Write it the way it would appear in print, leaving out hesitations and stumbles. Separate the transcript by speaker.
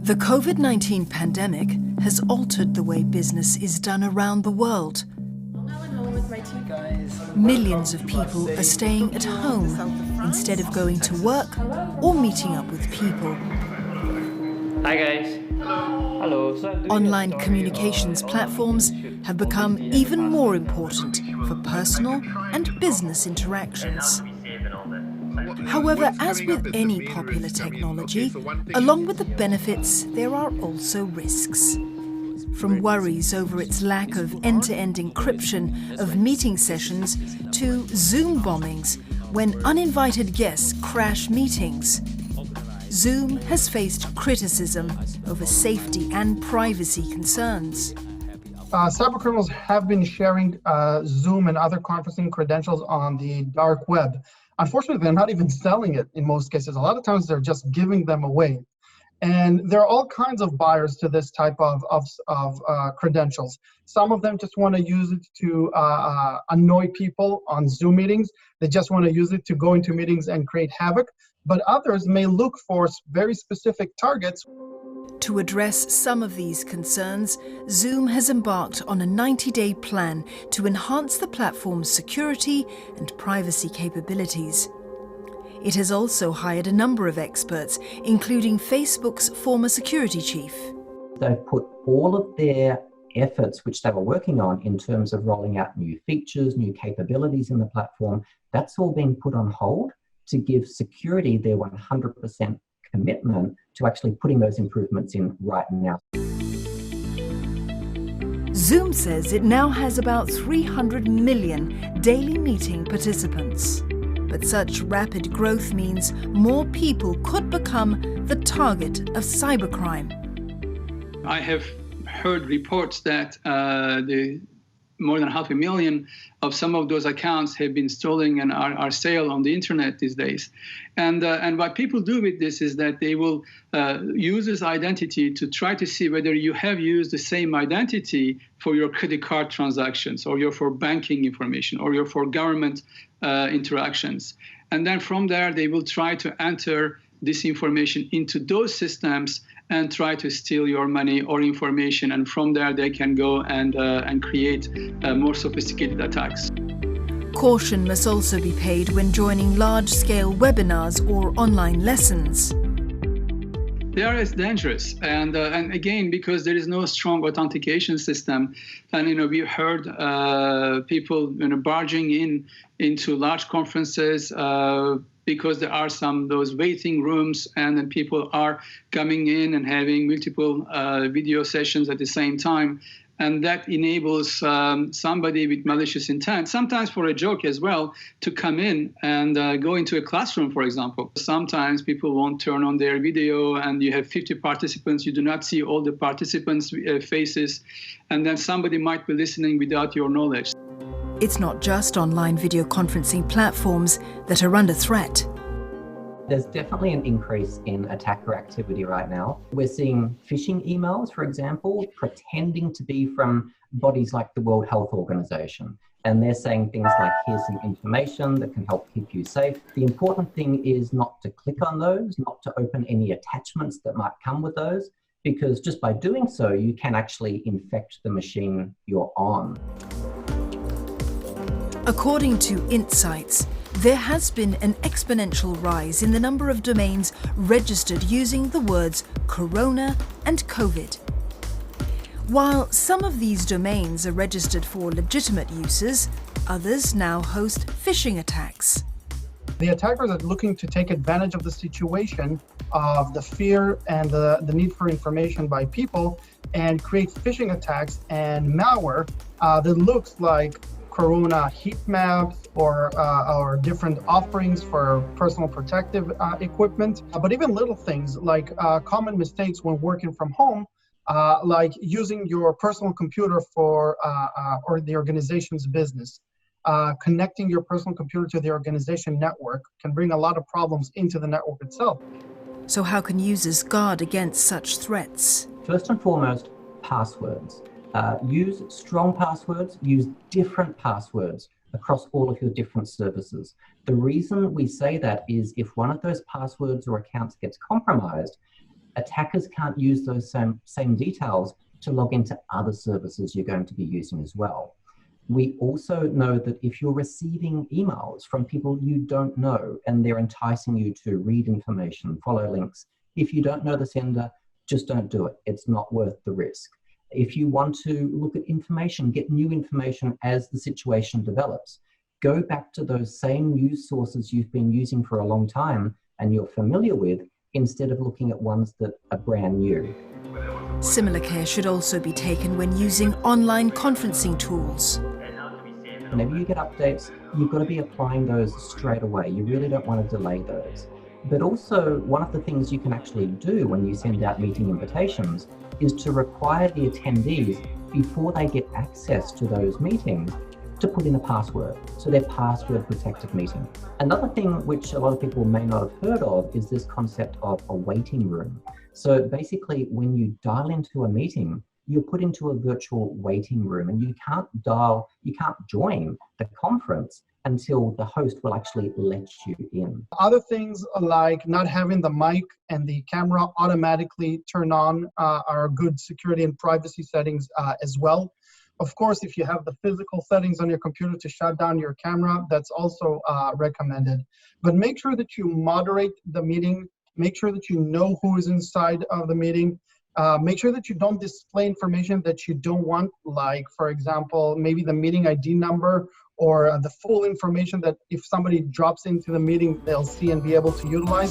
Speaker 1: The COVID-19 pandemic has altered the way business is done around the world. Millions of people are staying at home instead of going to work or meeting up with people.
Speaker 2: Hi guys. Hello.
Speaker 1: Online communications platforms have become even more important for personal and business interactions. However, as with any popular technology, along with the benefits, there are also risks. From worries over its lack of end-to-end encryption of meeting sessions to Zoom bombings when uninvited guests crash meetings. Zoom has faced criticism over safety and privacy concerns.
Speaker 3: Cybercriminals have been sharing Zoom and other conferencing credentials on the dark web. Unfortunately, they're not even selling it in most cases. A lot of times they're just giving them away. And there are all kinds of buyers to this type of credentials. Some of them just want to use it to annoy people on Zoom meetings. They just want to use it to go into meetings and create havoc. But others may look for very specific targets.
Speaker 1: To address some of these concerns, Zoom has embarked on a 90-day plan to enhance the platform's security and privacy capabilities. It has also hired a number of experts, including Facebook's former security chief.
Speaker 4: They've put all of their efforts, which they were working on in terms of rolling out new features, new capabilities in the platform, that's all being put on hold to give security their 100% commitment to actually putting those improvements in right now.
Speaker 1: Zoom says it now has about 300 million daily meeting participants. But such rapid growth means more people could become the target of cybercrime.
Speaker 5: I have heard reports that more than 500,000 of some of those accounts have been stolen and are sale on the internet these days. And what people do with this is that they will use this identity to try to see whether you have used the same identity for your credit card transactions, or for banking information, or for government interactions. And then from there, they will try to enter this information into those systems and try to steal your money or information. And from there, they can go and create more sophisticated attacks.
Speaker 1: Caution must also be paid when joining large-scale webinars or online lessons.
Speaker 5: They are as dangerous, and again, because there is no strong authentication system, and we heard people barging into large conferences because there are those waiting rooms, and then people are coming in and having multiple video sessions at the same time. And that enables somebody with malicious intent, sometimes for a joke as well, to come in and go into a classroom, for example. Sometimes people won't turn on their video and you have 50 participants. You do not see all the participants' faces. And then somebody might be listening without your knowledge.
Speaker 1: It's not just online video conferencing platforms that are under threat.
Speaker 4: There's definitely an increase in attacker activity right now. We're seeing phishing emails, for example, pretending to be from bodies like the World Health Organization. And they're saying things like, here's some information that can help keep you safe. The important thing is not to click on those, not to open any attachments that might come with those, because just by doing so, you can actually infect the machine you're on.
Speaker 1: According to Insights, there has been an exponential rise in the number of domains registered using the words Corona and COVID. While some of these domains are registered for legitimate uses, others now host phishing attacks.
Speaker 3: The attackers are looking to take advantage of the situation of the fear and the need for information by people and create phishing attacks and malware that looks like Corona heat maps or different offerings for personal protective equipment, but even little things like common mistakes when working from home, like using your personal computer for or the organization's business. Connecting your personal computer to the organization network can bring a lot of problems into the network itself.
Speaker 1: So how can users guard against such threats?
Speaker 4: First and foremost, passwords. Use strong passwords, use different passwords across all of your different services. The reason we say that is if one of those passwords or accounts gets compromised, attackers can't use those same details to log into other services you're going to be using as well. We also know that if you're receiving emails from people you don't know and they're enticing you to read information, follow links, if you don't know the sender, just don't do it. It's not worth the risk. If you want to look at information, get new information as the situation develops, go back to those same news sources you've been using for a long time and you're familiar with, instead of looking at ones that are brand new.
Speaker 1: Similar care should also be taken when using online conferencing tools.
Speaker 4: Whenever you get updates, you've got to be applying those straight away. You really don't want to delay those. But also, one of the things you can actually do when you send out meeting invitations is to require the attendees, before they get access to those meetings, to put in a password. So they're password protected meeting. Another thing which a lot of people may not have heard of is this concept of a waiting room. So basically, when you dial into a meeting, you're put into a virtual waiting room and you can't join the conference until the host will actually let you in.
Speaker 3: Other things like not having the mic and the camera automatically turn on are good security and privacy settings as well. Of course, if you have the physical settings on your computer to shut down your camera, that's also recommended. But make sure that you moderate the meeting. Make sure that you know who is inside of the meeting. Make sure that you don't display information that you don't want, like, for example, maybe the meeting ID number or the full information that if somebody drops into the meeting, they'll see and be able to utilize.